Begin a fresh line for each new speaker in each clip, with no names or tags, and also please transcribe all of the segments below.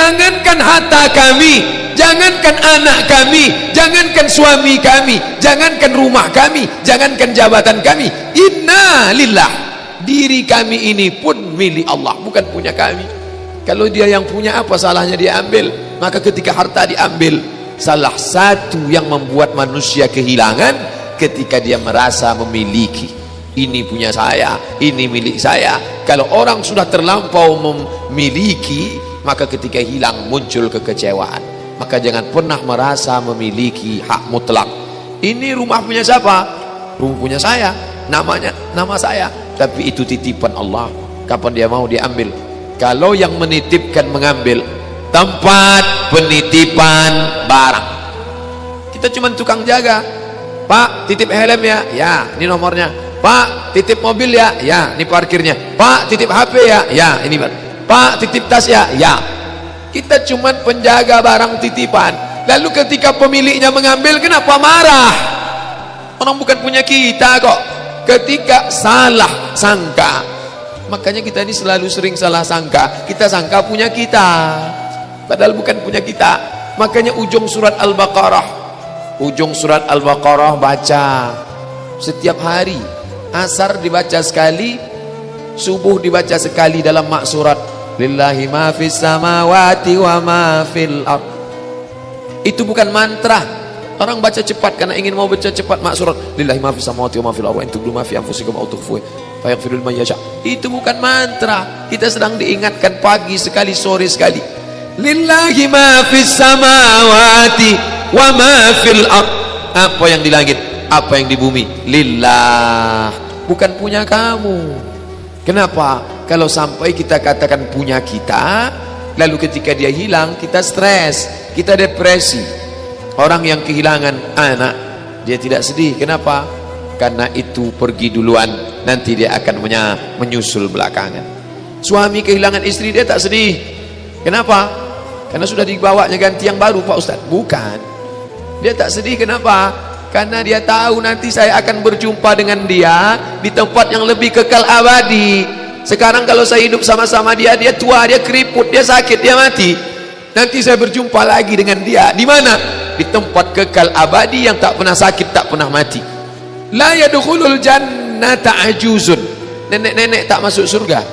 Jangankan harta kami, jangankan anak kami, jangankan suami kami, jangankan rumah kami, jangankan jabatan kami. Inna lillah, diri kami ini pun milik Allah, bukan punya kami. Kalau dia yang punya, apa salahnya dia ambil? Maka ketika harta diambil, salah satu yang membuat manusia kehilangan ketika dia merasa memiliki. Ini punya saya, ini milik saya. Kalau orang sudah terlampau memiliki, maka ketika hilang muncul kekecewaan. Maka jangan pernah merasa memiliki hak mutlak. Ini rumah punya siapa? Rumah punya saya, namanya nama saya, tapi itu titipan Allah. Kapan dia mau diambil? Kalau yang menitipkan mengambil, tempat penitipan barang, kita cuma tukang jaga. Pak, titip helm ya? Ya, ini nomornya. Pak, titip mobil ya? Ya, ini parkirnya. Pak, titip HP ya? Ya, ini. Pak, titip tas ya? Ya. Kita cuma penjaga barang titipan. Lalu ketika pemiliknya mengambil, kenapa marah? Orang bukan punya kita kok. Ketika salah sangka, makanya kita ini selalu sering salah sangka. Kita sangka punya kita, padahal bukan punya kita. Makanya ujung surat Al-Baqarah baca setiap hari. Asar dibaca sekali, subuh dibaca sekali dalam maksurat. Lillahi ma fis samawati wa ma fil ard. Itu bukan mantra. Orang baca cepat karena ingin mau baca cepat maksurat. Lillahi ma fis samawati wa ma fil ard. Wa in tubdu ma fi anfusikum aw tukhfuhu fayaghfiru liman yasha. Itu bukan mantra. Kita sedang diingatkan pagi sekali, sore sekali. Lillahi ma fis samawati wa ma fil ard. Apa yang di langit, apa yang di bumi, lillah, bukan punya kamu. Kenapa? Kalau sampai kita katakan punya kita, lalu ketika dia hilang kita stres, kita depresi. Orang yang kehilangan anak, dia tidak sedih. Kenapa? Karena itu pergi duluan, nanti dia akan menyusul belakangan. Suami kehilangan istri, dia tak sedih. Kenapa? Karena sudah dibawanya ganti yang baru, Pak Ustadz. Bukan, dia tak sedih. Kenapa? Karena dia tahu nanti saya akan berjumpa dengan dia di tempat yang lebih kekal abadi. Sekarang kalau saya hidup sama-sama dia, dia tua, dia keriput, dia sakit, dia mati. Nanti saya berjumpa lagi dengan dia di mana? Di tempat kekal abadi yang tak pernah sakit, tak pernah mati. La yadkhulul jannata ajuzun. Nenek-nenek tak masuk surga.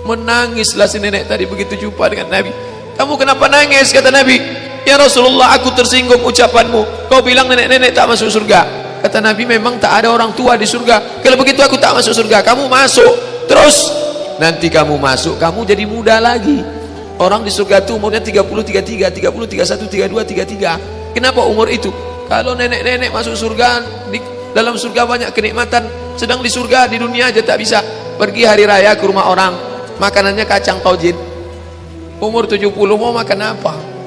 Menangislah si nenek tadi begitu jumpa dengan Nabi. Kamu kenapa nangis? Kata Nabi. Ya Rasulullah, aku tersinggung ucapanmu. Kau bilang nenek-nenek tak masuk surga. Kata Nabi, memang tak ada orang tua di surga. Kalau begitu aku tak masuk surga. Kamu masuk terus. Nanti kamu masuk, kamu jadi muda lagi. Orang di surga itu umurnya 30, 33, 30, 31, 32, 33. Kenapa umur itu? Kalau nenek-nenek masuk surga, di dalam surga banyak kenikmatan. Sedang di surga, di dunia aja tak bisa. Pergi hari raya ke rumah orang, makanannya kacang taujin. Umur 70 mau makan apa?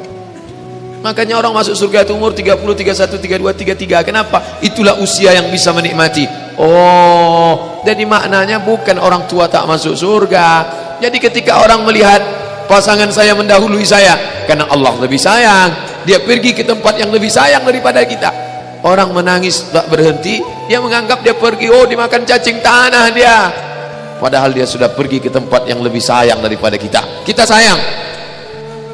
Makanya orang masuk surga itu umur 30, 31, 32, 33. Kenapa? Itulah usia yang bisa menikmati. Oh, jadi maknanya bukan orang tua tak masuk surga. Jadi ketika orang melihat pasangan saya mendahului saya, karena Allah lebih sayang, dia pergi ke tempat yang lebih sayang daripada kita. Orang menangis tak berhenti, dia menganggap dia pergi, oh dimakan cacing tanah dia. Padahal dia sudah pergi ke tempat yang lebih sayang daripada kita. Kita sayang,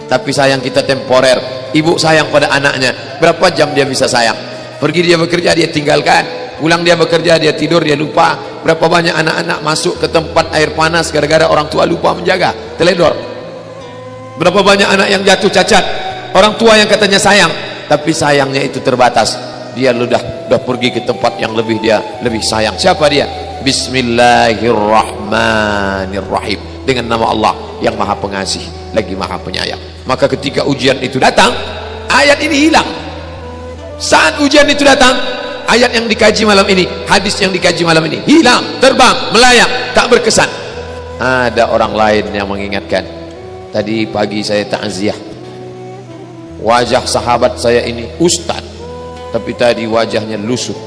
tapi sayang kita temporer. Ibu sayang pada anaknya, berapa jam dia bisa sayang? Pergi dia bekerja, dia tinggalkan. Pulang dia bekerja, dia tidur, dia lupa. Berapa banyak anak-anak masuk ke tempat air panas gara-gara orang tua lupa menjaga, teledor. Berapa banyak anak yang jatuh cacat, orang tua yang katanya sayang, tapi sayangnya itu terbatas. Dia sudah pergi ke tempat yang lebih sayang. Siapa dia? Bismillahirrahmanirrahim. Dengan nama Allah yang maha pengasih lagi maha penyayang. Maka ketika ujian itu datang, ayat ini hilang. Saat ujian itu datang, ayat yang dikaji malam ini, hadis yang dikaji malam ini hilang, terbang, melayang, tak berkesan. Ada orang lain yang mengingatkan. Tadi pagi saya takziah, wajah sahabat saya ini ustad, tapi tadi wajahnya lusuh,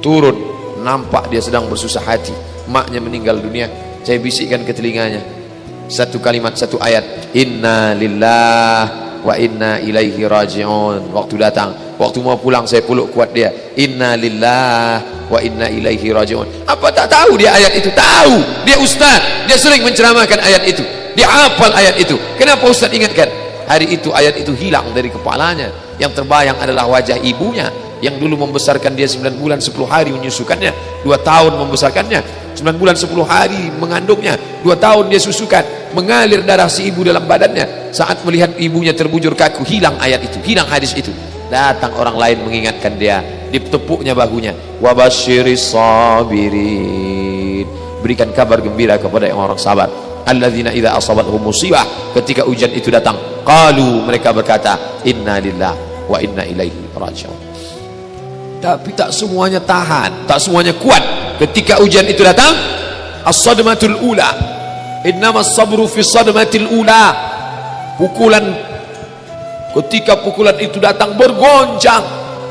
turun, nampak dia sedang bersusah hati. Maknya meninggal dunia. Saya bisikkan ke telinganya satu kalimat, satu ayat, inna lillah wa inna ilaihi raji'un. Waktu datang, waktu mau pulang saya peluk kuat dia, inna lillah wa inna ilaihi raji'un. Apa tak tahu dia ayat itu? Tahu, dia ustaz, dia sering menceramahkan ayat itu. dihafal ayat itu. Kenapa Ustaz ingatkan? Hari itu ayat itu hilang dari kepalanya. Yang terbayang adalah wajah ibunya yang dulu membesarkan dia 9 bulan 10 hari menyusukannya, 2 tahun membesarkannya, 9 bulan 10 hari mengandungnya, 2 tahun dia susukan, mengalir darah si ibu dalam badannya. Saat melihat ibunya terbujur kaku, hilang ayat itu, hilang hadis itu. Datang orang lain mengingatkan dia, ditepuknya bahunya, wabasyiris sabirin, berikan kabar gembira kepada yang orang sabar, alladzina idza asabathum musibah, ketika ujian itu datang, qalu, mereka berkata, inna lillahi wa inna ilaihi raji'un. Tapi tak semuanya tahan, tak semuanya kuat. Ketika ujian itu datang, as-sadmatul ula, innamas sabru fi sadmatil ula, pukulan. Ketika pukulan itu datang bergoncang.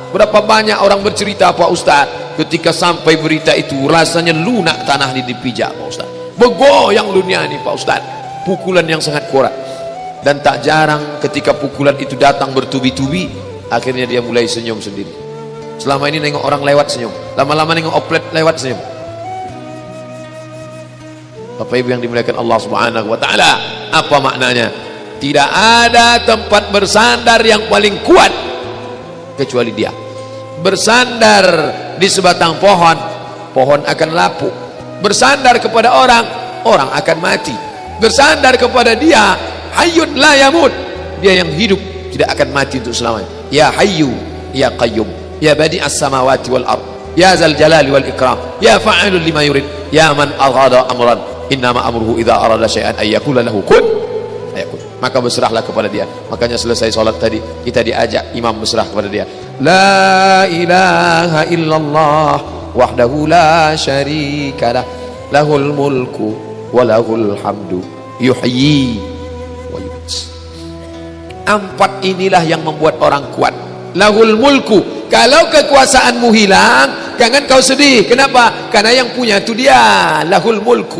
Berapa banyak orang bercerita Pak Ustaz, ketika sampai berita itu rasanya lunak tanah ini dipijak Pak Ustaz, bergoyang dunia ini Pak Ustaz. Pukulan yang sangat kuat. Dan tak jarang ketika pukulan itu datang bertubi-tubi, akhirnya dia mulai senyum sendiri. Selama ini nengok orang lewat senyum, lama-lama nengok oplet lewat senyum. Bapak Ibu yang dimuliakan Allah Subhanahu wa taala, apa maknanya? Tidak ada tempat bersandar yang paling kuat kecuali dia. Bersandar di sebatang pohon, pohon akan lapuk. Bersandar kepada orang, orang akan mati. Bersandar kepada dia, hayyun la yamut, dia yang hidup tidak akan mati untuk selamanya. Ya hayyu ya qayyum, ya badi'as samawati wal ard, ya zal jalali wal ikram, ya fa'ilun lima yurid, ya man aghada amran, innama amruhu idza arada syai'an ay yaqula lahu kun fayakun. Maka berserahlah kepada dia. Makanya selesai sholat tadi kita diajak imam berserah kepada dia. La ilaha illallah wahdahu la syarikalah, lahul mulku wa lahul hamdu yuhyi wa yumiit. 4 inilah yang membuat orang kuat. Lahul mulku, kalau kekuasaanmu hilang jangan kau sedih. Kenapa? Karena yang punya itu dia. Lahul mulku.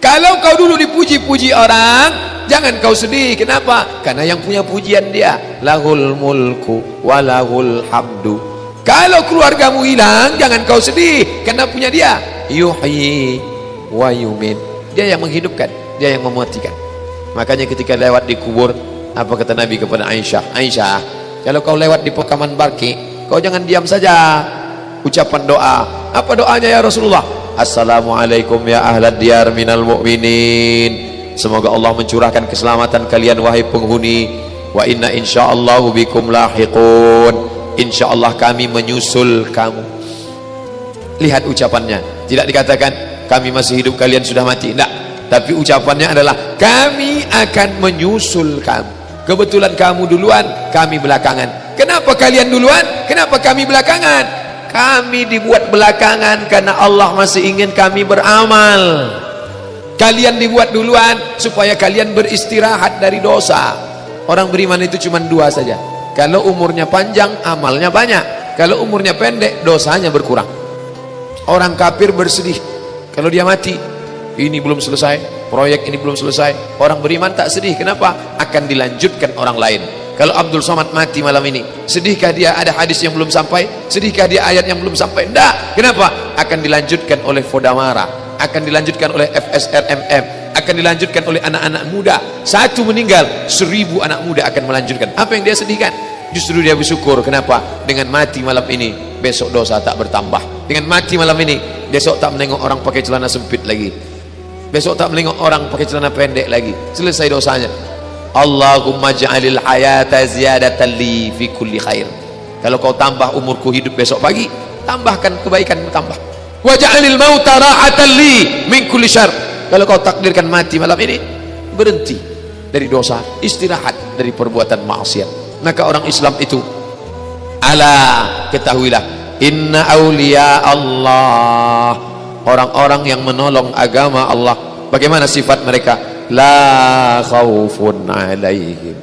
Kalau kau dulu dipuji-puji orang, jangan kau sedih. Kenapa? Karena yang punya pujian dia. Lahul mulku walahul hamdu. Kalau keluargamu hilang, jangan kau sedih, karena punya dia. Yuhyi wa yumiit. Dia yang menghidupkan, dia yang mematikan. Makanya ketika lewat di kubur, apa kata Nabi kepada Aisyah? Aisyah, kalau kau lewat di pemakaman Baqi, kau jangan diam saja. Ucapan doa. Apa doanya ya Rasulullah? Assalamualaikum ya ahlad diyar minal mu'minin. Semoga Allah mencurahkan keselamatan kalian wahai penghuni. Wa inna insyaallahu bikum lahiqun. Insyaallah kami menyusul kamu. Lihat ucapannya. Tidak dikatakan kami masih hidup kalian sudah mati. Tidak. Tapi ucapannya adalah kami akan menyusul kamu. Kebetulan kamu duluan, kami belakangan. Kenapa kalian duluan? Kenapa kami belakangan? Kami dibuat belakangan karena Allah masih ingin kami beramal. Kalian dibuat duluan supaya kalian beristirahat dari dosa. Orang beriman itu cuma 2 saja. Kalau umurnya panjang, amalnya banyak. Kalau umurnya pendek, dosanya berkurang. Orang kafir bersedih kalau dia mati, ini belum selesai, proyek ini belum selesai. Orang beriman tak sedih. Kenapa? Akan dilanjutkan orang lain. Kalau Abdul Somad mati malam ini, sedihkah dia ada hadis yang belum sampai? Sedihkah dia ayat yang belum sampai? Tidak. Kenapa? Akan dilanjutkan oleh Fodamara, akan dilanjutkan oleh FSRMM, akan dilanjutkan oleh anak-anak muda. Satu meninggal, 1000 anak muda akan melanjutkan. Apa yang dia sedihkan? Justru dia bersyukur. Kenapa? Dengan mati malam ini, besok dosa tak bertambah. Dengan mati malam ini, besok tak menengok orang pakai celana sempit lagi. Besok tak menengok orang pakai celana pendek lagi. Selesai dosanya. Allahumma ja'alil hayata ziyadatan li fi kulli khair. Kalau kau tambah umurku hidup besok pagi, tambahkan kebaikanmu tambah. Wa ja'alil mauta rahatan li min kulli syarr. Kalau kau takdirkan mati malam ini, berhenti dari dosa, istirahat dari perbuatan maksiat. Maka orang Islam itu, ala, ketahuilah, inna awliya Allah, orang-orang yang menolong agama Allah. Bagaimana sifat mereka? La khaufun alaihim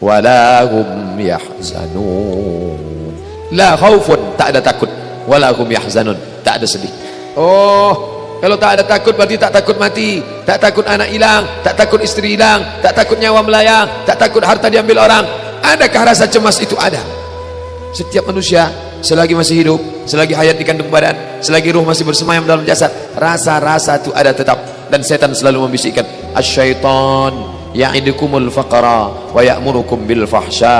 wa la hum yahzanun. La khaufun, tak ada takut, wa la hum yahzanun, tak ada sedih. Oh, kalau tak ada takut berarti tak takut mati, tak takut anak hilang, tak takut istri hilang, tak takut nyawa melayang, tak takut harta diambil orang. Adakah rasa cemas itu? Ada. Setiap manusia selagi masih hidup, selagi hayat di kandung badan, selagi ruh masih bersemayam dalam jasad, rasa-rasa itu ada tetap. Dan setan selalu membisikkan, Asyaitan ya'idukumul faqra wa ya'murukum bil fahsya.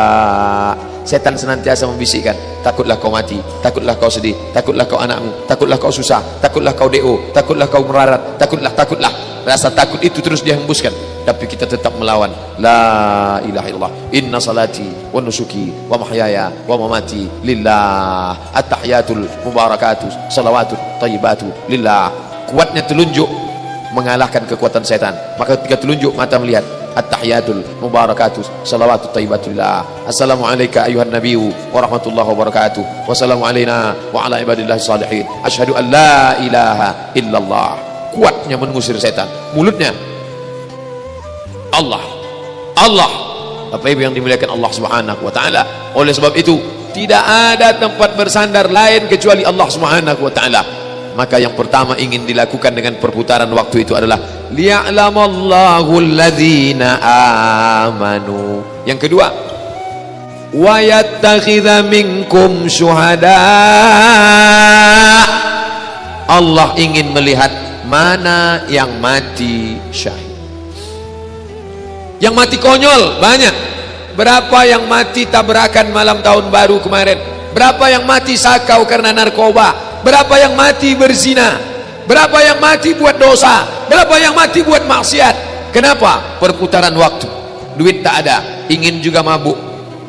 Setan senantiasa membisikkan, takutlah kau mati, takutlah kau sedih, takutlah kau anakmu, takutlah kau susah, takutlah kau DO, takutlah kau merarat, takutlah. Rasa takut itu terus dia hembuskan, tapi kita tetap melawan. La ilaha illallah, inna salati wa nusuki wa mahyaya wa mamati lillah, at-tahiyatul mubarakatuh salawatut thayyibatu lillah. Kuatnya telunjuk mengalahkan kekuatan setan. Maka ketika telunjuk mata melihat, at-tahiyatul mubarakatuh salawatut thayyibatu lillah. Assalamualaikum ayuhan nabiyyu wa rahmatullahi wa barakatuh. Wassalamu alaina wa ala ibadillahi salihin. Asyhadu an la ilaha illallah. Kuatnya mengusir setan. Mulutnya Allah. Apa yang dimuliakan Allah Subhanahu wa taala. Oleh sebab itu tidak ada tempat bersandar lain kecuali Allah Subhanahu wa taala. Maka yang pertama ingin dilakukan dengan perputaran waktu itu adalah liya'lamallahu alladzina amanu. Yang kedua, wa yattakhidha minkum syuhada. Allah ingin melihat mana yang mati syahid. Yang mati konyol banyak. Berapa yang mati tabrakan malam tahun baru kemarin? Berapa yang mati sakau karena narkoba? Berapa yang mati berzina? Berapa yang mati buat dosa? Berapa yang mati buat maksiat? Kenapa? Perputaran waktu. Duit tak ada, ingin juga mabuk,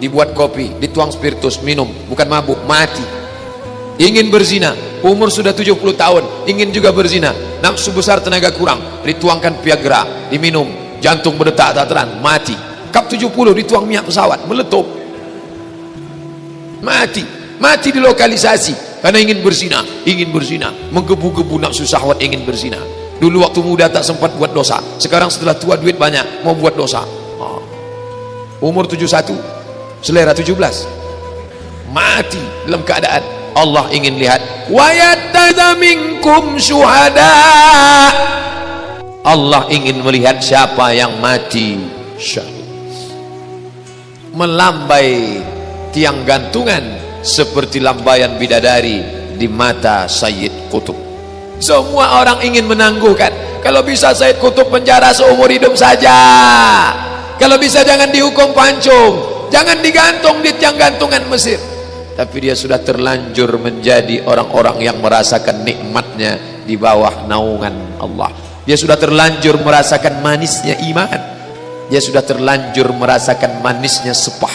dibuat kopi, dituang spiritus, minum, bukan mabuk, mati. Ingin berzina, umur sudah 70 tahun, ingin juga berzina, nafsu besar, tenaga kurang, dituangkan Viagra, diminum, jantung berdetak tak terang, mati. Kap 70 dituang minyak pesawat, meletup, mati dilokalisasi karena ingin berzina, menggebu-gebu nafsu syahwat, ingin berzina. Dulu waktu muda tak sempat buat dosa, sekarang setelah tua duit banyak mau buat dosa. Umur 71, selera 17, mati dalam keadaan. Allah ingin lihat wa yattakhidha minkum syuhada. Allah ingin melihat siapa yang mati syahid. Melambai tiang gantungan seperti lambaian bidadari di mata Sayyid Qutb. Semua orang ingin menangguhkan, kalau bisa Sayyid Qutb penjara seumur hidup saja, kalau bisa jangan dihukum pancung, jangan digantung di tiang gantungan Mesir. Tapi dia sudah terlanjur menjadi orang-orang yang merasakan nikmatnya di bawah naungan Allah. Dia sudah terlanjur merasakan manisnya iman. Dia sudah terlanjur merasakan manisnya sepah.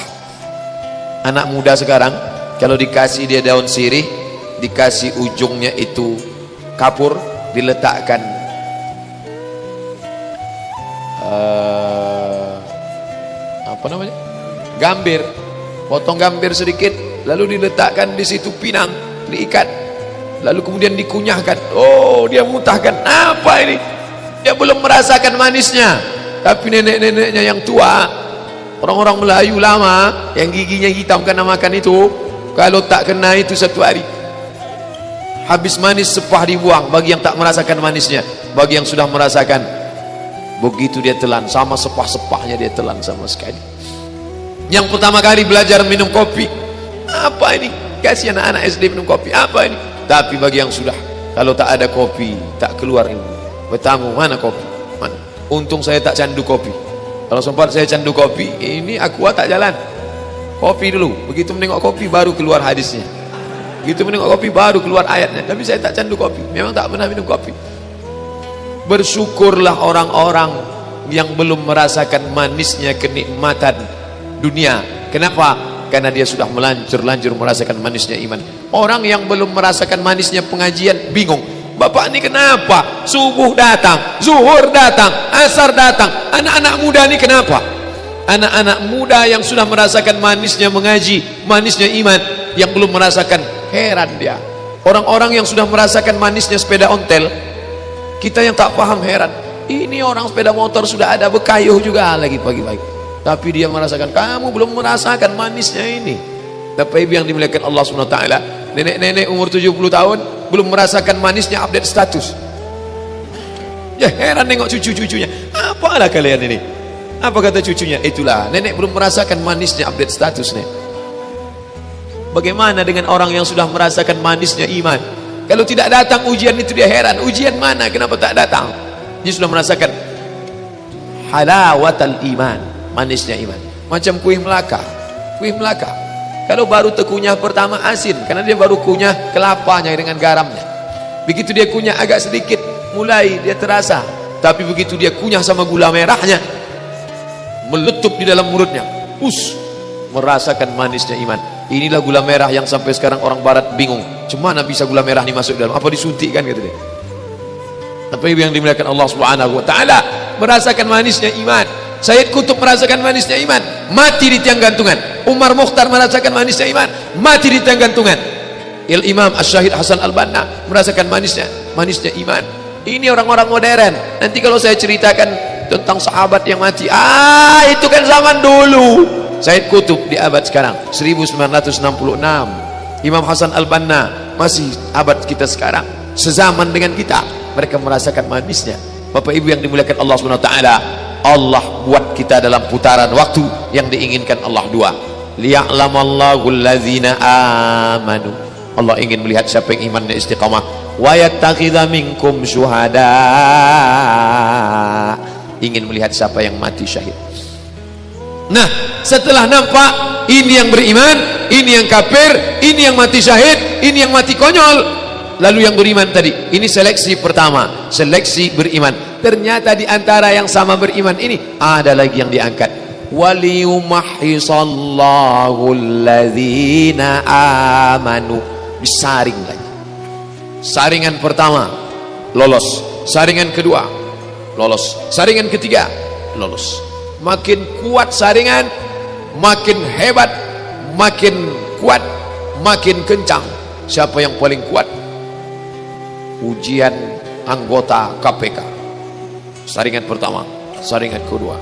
Anak muda sekarang kalau dikasih dia daun sirih, dikasih ujungnya itu kapur, diletakkan apa namanya, gambir, potong gambir sedikit, lalu diletakkan di situ pinang, diikat, lalu kemudian dikunyahkan. Oh, dia muntahkan. Apa ini? Dia belum merasakan manisnya. Tapi nenek-neneknya yang tua, orang-orang Melayu lama yang giginya hitam karena makan itu, kalau tak kena itu satu hari habis manis, sepah dibuang. Bagi yang tak merasakan manisnya, bagi yang sudah merasakan, begitu dia telan, sama sepah-sepahnya dia telan sama sekali. Yang pertama kali belajar minum kopi, apa ini? Kasih anak-anak SD minum kopi, apa ini? Tapi bagi yang sudah, kalau tak ada kopi tak keluar ilmu. Bertamu, mana kopi? Mana? Untung saya tak candu kopi. Kalau sempat saya candu kopi, ini aqua tak jalan. Kopi dulu, begitu menengok kopi baru keluar hadisnya, begitu menengok kopi baru keluar ayatnya. Tapi saya tak candu kopi, memang tak pernah minum kopi. Bersyukurlah orang-orang yang belum merasakan manisnya kenikmatan dunia. Kenapa? Karena dia sudah melanjur-lanjur merasakan manisnya iman. Orang yang belum merasakan manisnya pengajian bingung, Bapak ini kenapa subuh datang, zuhur datang, asar datang, anak-anak muda ini kenapa? Anak-anak muda yang sudah merasakan manisnya mengaji, manisnya iman, yang belum merasakan, heran dia. Orang-orang yang sudah merasakan manisnya sepeda ontel, kita yang tak paham heran. Ini orang sepeda motor sudah ada bekayuh juga lagi pagi-pagi, tapi dia merasakan. Kamu belum merasakan manisnya ini. Tapi yang dimuliakan Allah SWT, nenek-nenek umur 70 tahun belum merasakan manisnya update status. Ya heran nengok cucu-cucunya. Apalah kalian ini? Apa kata cucunya? Itulah, nenek belum merasakan manisnya update status nih. Bagaimana dengan orang yang sudah merasakan manisnya iman? Kalau tidak datang ujian itu dia heran, ujian mana? Kenapa tak datang? Dia sudah merasakan halawatal iman, manisnya iman. Macam kuih Melaka. Kuih Melaka kalau baru terkunyah pertama asin, karena dia baru kunyah kelapanya dengan garamnya. Begitu dia kunyah agak sedikit, mulai dia terasa. Tapi begitu dia kunyah sama gula merahnya, meletup di dalam mulutnya, merasakan manisnya iman. Inilah gula merah yang sampai sekarang orang barat bingung, cemana bisa gula merah ini masuk dalam, apa disuntik kan gitu deh. Tapi yang dimuliakan Allah Subhanahu wa taala, merasakan manisnya iman. Sayyid Qutb merasakan manisnya iman, mati di tiang gantungan. Umar Mukhtar merasakan manisnya iman, mati di tiang gantungan. Imam Asy-Syahid Hasan Al-Banna merasakan manisnya iman. Ini orang-orang modern. Nanti kalau saya ceritakan tentang sahabat yang mati, itu kan zaman dulu. Sayyid Qutb di abad sekarang 1966. Imam Hasan Al-Banna masih abad kita sekarang, sezaman dengan kita. Mereka merasakan manisnya. Bapak Ibu yang dimuliakan Allah Subhanahu wa taala, Allah buat kita dalam putaran waktu yang diinginkan Allah dua. Liya'lamallahu allazina amanu. Allah ingin melihat siapa yang imannya istiqamah. Wa yattakhidha minkum syuhada. Ingin melihat siapa yang mati syahid. Nah, setelah nampak ini yang beriman, ini yang kafir, ini yang mati syahid, ini yang mati konyol, lalu yang beriman tadi, ini seleksi pertama, seleksi beriman. Ternyata di antara yang sama beriman ini ada lagi yang diangkat. Waliyumahhisallahu alladzina amanu. Disaring lagi. Saringan pertama lolos, saringan kedua lolos, saringan ketiga lolos. Makin kuat saringan, makin hebat, makin kuat, makin kencang. Siapa yang paling kuat? Ujian anggota KPK. Saringan pertama, saringan kedua,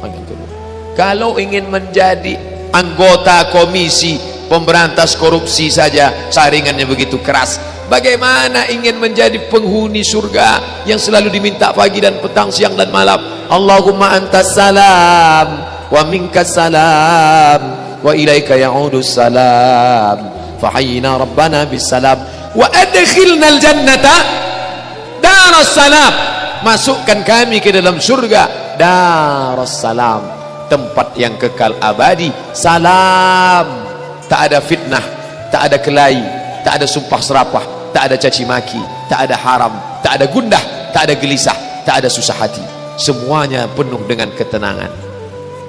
saringan kedua. Kalau ingin menjadi anggota komisi pemberantas korupsi saja saringannya begitu keras, bagaimana ingin menjadi penghuni surga yang selalu diminta pagi dan petang, siang dan malam? Allahumma antas salam wa minkas salam wa ilaika ya'udus salam fahayyina rabbana bis salam wa adkhilnal jannata daras salam. Masukkan kami ke dalam surga daras salam, tempat yang kekal abadi. Salam, tak ada fitnah, tak ada kelahi, tak ada sumpah serapah, tak ada caci maki, tak ada haram, tak ada gundah, tak ada gelisah, tak ada susah hati. Semuanya penuh dengan ketenangan.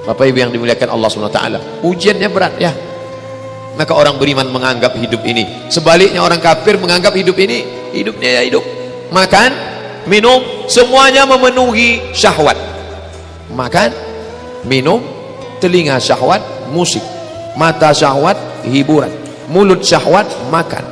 Bapak Ibu yang dimuliakan Allah SWT, ujiannya berat ya. Maka orang beriman menganggap hidup ini, sebaliknya orang kafir menganggap hidup ini, hidupnya ya hidup makan, minum, semuanya memenuhi syahwat. Makan, minum, telinga syahwat, musik, mata syahwat, hiburan, mulut syahwat, makan,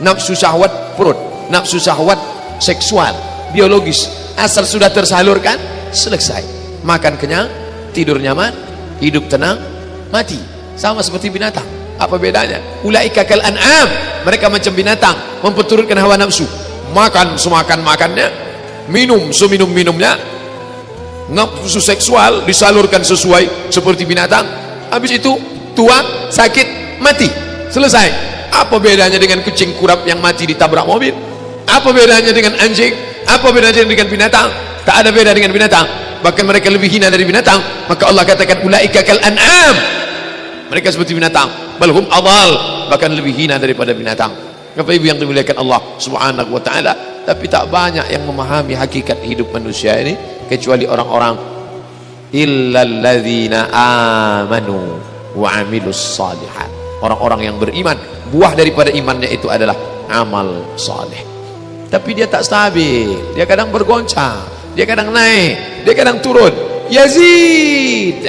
nafsu syahwat, perut, nafsu syahwat, seksual, biologis. Asal sudah tersalurkan, selesai. Makan kenyang, tidur nyaman, hidup tenang, mati. Sama seperti binatang. Apa bedanya? Ulaika kal an'am, mereka macam binatang, memperturutkan hawa nafsu. Makan semakan-makannya, minum seminum-minumnya, nafsu seksual disalurkan sesuai seperti binatang. Habis itu tua, sakit, mati, selesai. Apa bedanya dengan kucing kurap yang mati ditabrak mobil? Apa bedanya dengan anjing? Apa bedanya dengan binatang? Tak ada beda dengan binatang, bahkan mereka lebih hina dari binatang. Maka Allah katakan ulaika kal an'am, mereka seperti binatang, balhum adal, bahkan lebih hina daripada binatang. Bapak Ibu yang dimuliakan Allah Subhanahu wa taala, tapi tak banyak yang memahami hakikat hidup manusia ini kecuali orang-orang illalladzina amanu wa amilus salihat. Orang-orang yang beriman, buah daripada imannya itu adalah amal saleh. Tapi dia tak stabil, dia kadang bergoncang, dia kadang naik, dia kadang turun. Yazid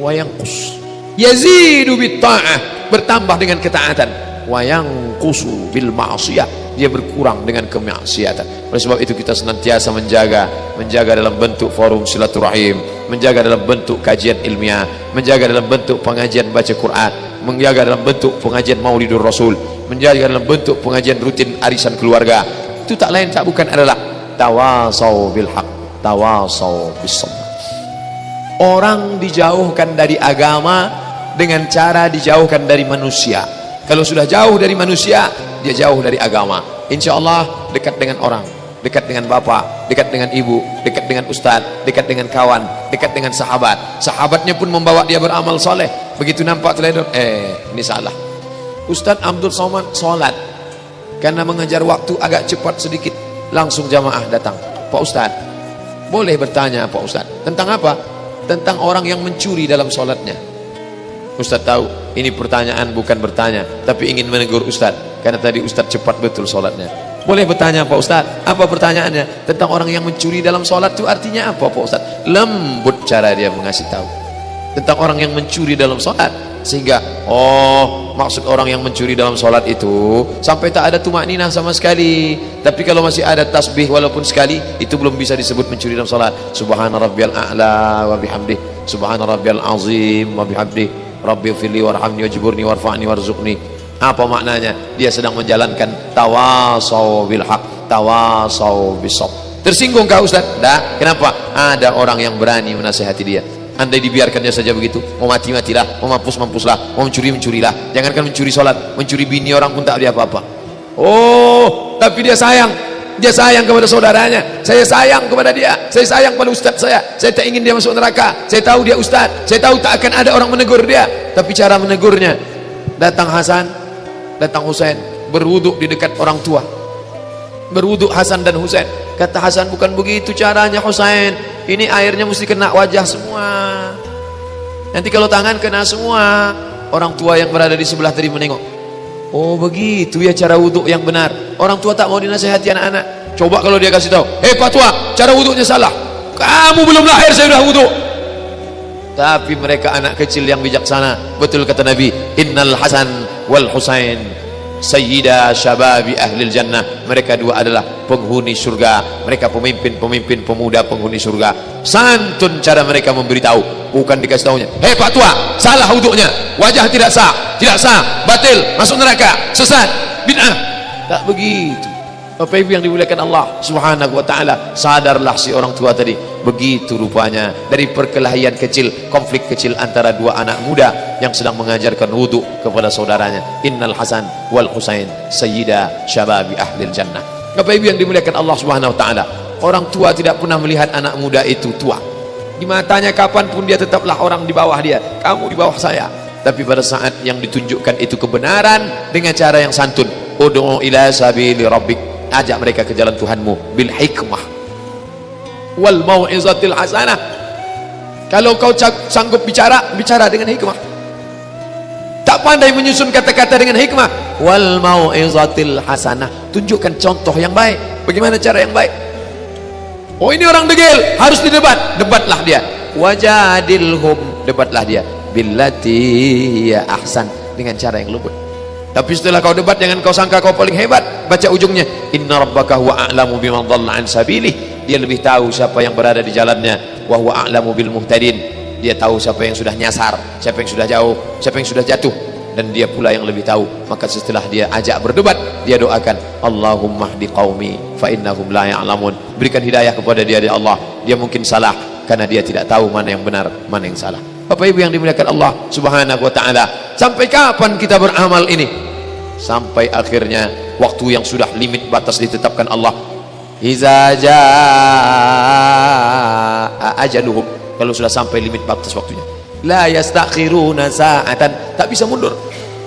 wa yanqus, yazidu bit ta'ah, bertambah dengan ketaatan, wa yanqusu bil ma'siyah, dia berkurang dengan kemaksiatan. Oleh sebab itu kita senantiasa menjaga dalam bentuk forum silaturahim, menjaga dalam bentuk kajian ilmiah, menjaga dalam bentuk pengajian baca Quran, menjaga dalam bentuk pengajian Maulidur Rasul, menjaga dalam bentuk pengajian rutin arisan keluarga. Itu tak lain tak bukan adalah tawasau bil haq, tawasau bis sabr. Orang dijauhkan dari agama dengan cara dijauhkan dari manusia. Kalau sudah jauh dari manusia, dia jauh dari agama. Insya Allah dekat dengan orang, dekat dengan bapak, dekat dengan ibu, dekat dengan ustadz, dekat dengan kawan, dekat dengan sahabat. Sahabatnya pun membawa dia beramal soleh. Begitu nampak teledor, ini salah. Ustadz Abdul Somad sholat, karena mengejar waktu agak cepat sedikit, langsung jamaah datang. Pak Ustadz, boleh bertanya Pak Ustadz, tentang apa? Tentang orang yang mencuri dalam sholatnya. Ustadz tahu ini pertanyaan bukan bertanya, tapi ingin menegur Ustadz, karena tadi Ustadz cepat betul sholatnya. Boleh bertanya Pak Ustadz, apa pertanyaannya? Tentang orang yang mencuri dalam sholat itu artinya apa Pak Ustadz? Lembut cara dia mengasih tahu tentang orang yang mencuri dalam sholat, sehingga maksud orang yang mencuri dalam sholat itu sampai tak ada tumakninah sama sekali. Tapi kalau masih ada tasbih walaupun sekali, itu belum bisa disebut mencuri dalam sholat. Subhana rabbiyal a'la wa bihamdih, subhana rabbiyal azim wa bihamdih, rabbighfirli warhamni wajburni warfa'ni warzuqni. Apa maknanya? Dia sedang menjalankan tawasau bil haq, tawasau bis sabr. Tersinggung kah Ustaz? Dah. Kenapa? Ada orang yang berani menasihati dia. Andai dibiarkannya saja begitu, mau mati matilah, mau mampus mampuslah, mau mencuri mencurilah. Jangankan mencuri sholat, mencuri bini orang pun tak dia apa-apa. Tapi dia sayang. Dia sayang kepada saudaranya. Saya sayang kepada dia. Saya sayang pada ustaz saya. Saya tak ingin dia masuk neraka. Saya tahu dia ustaz. Saya tahu tak akan ada orang menegur dia. Tapi cara menegurnya, datang Hasan, datang Husain, berwuduk di dekat orang tua. Berwuduk Hasan dan Husain. Kata Hasan, bukan begitu caranya Husain. Ini airnya mesti kena wajah semua. Nanti kalau tangan kena semua. Orang tua yang berada di sebelah tadi menengok. Oh begitu ya cara wuduk yang benar. Orang tua tak mau dinasihati anak-anak. Coba kalau dia kasih tahu, Pak tua, cara wuduknya salah. Kamu belum lahir saya sudah wuduk. Tapi mereka anak kecil yang bijaksana. Betul kata Nabi, Innal Hasan wal Husain sayyida syababi ahlil jannah. Mereka dua adalah penghuni surga. Mereka pemimpin-pemimpin pemuda penghuni surga. Santun cara mereka memberitahu, bukan dikasih tahunya, Pak tua, salah wuduknya, wajah tidak sah, batil, masuk neraka, sesat, bid'ah. Tak begitu. Bapak Ibu yang dimuliakan Allah Subhanahu wa taala, sadarlah si orang tua tadi. Begitu rupanya dari perkelahian kecil, konflik kecil antara dua anak muda yang sedang mengajarkan wudu kepada saudaranya. Innal Hasan wal Husain sayyida syababi ahlil jannah. Bapak Ibu yang dimuliakan Allah Subhanahu wa taala, orang tua tidak pernah melihat anak muda itu tua. Di matanya kapanpun dia tetaplah orang di bawah dia. Kamu di bawah saya. Tapi pada saat yang ditunjukkan itu kebenaran dengan cara yang santun, ud'u ila sabili rabbik, ajak mereka ke jalan Tuhanmu bil hikmah wal mau'izatil hasanah. Kalau kau sanggup bicara dengan hikmah. Tak pandai menyusun kata-kata dengan hikmah, wal mau'izatil hasanah, tunjukkan contoh yang baik. Bagaimana cara yang baik? Ini orang degil, harus didebat, debatlah dia. Wajadilhum, debatlah dia billati ya ahsan, dengan cara yang lembut. Tapi setelah kau debat, jangan kau sangka kau paling hebat. Baca ujungnya, inna rabbaka huwa a'lamu biman dhalla an sabilih. Dia lebih tahu siapa yang berada di jalannya. Wa huwa a'lamu bil muhtadin. Dia tahu siapa yang sudah nyasar, siapa yang sudah jauh, siapa yang sudah jatuh, dan dia pula yang lebih tahu. Maka setelah dia ajak berdebat, dia doakan, Allahumma hdi qaumi fa innahum la ya'lamun. Berikan hidayah kepada dia, ya Allah. Dia mungkin salah karena dia tidak tahu mana yang benar, mana yang salah. Bapak Ibu yang dimuliakan Allah Subhanahu wa taala, sampai kapan kita beramal ini? Sampai akhirnya waktu yang sudah limit batas ditetapkan Allah. Iza jaa ajaluhum, kalau sudah sampai limit batas waktunya, la yastakhiruna sa'atan, tak bisa mundur.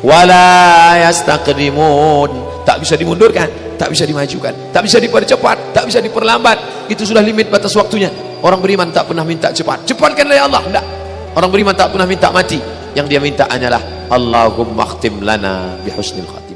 Wala yastaqdimun, tak bisa dimundurkan, tak bisa dimajukan, tak bisa dipercepat, tak bisa diperlambat. Itu sudah limit batas waktunya. Orang beriman tak pernah minta cepat, cepatkanlah ya Allah, enggak. Orang beriman tak pernah minta mati. Yang dia minta hanyalah Allahumma khtim lana bihusnil khatimah.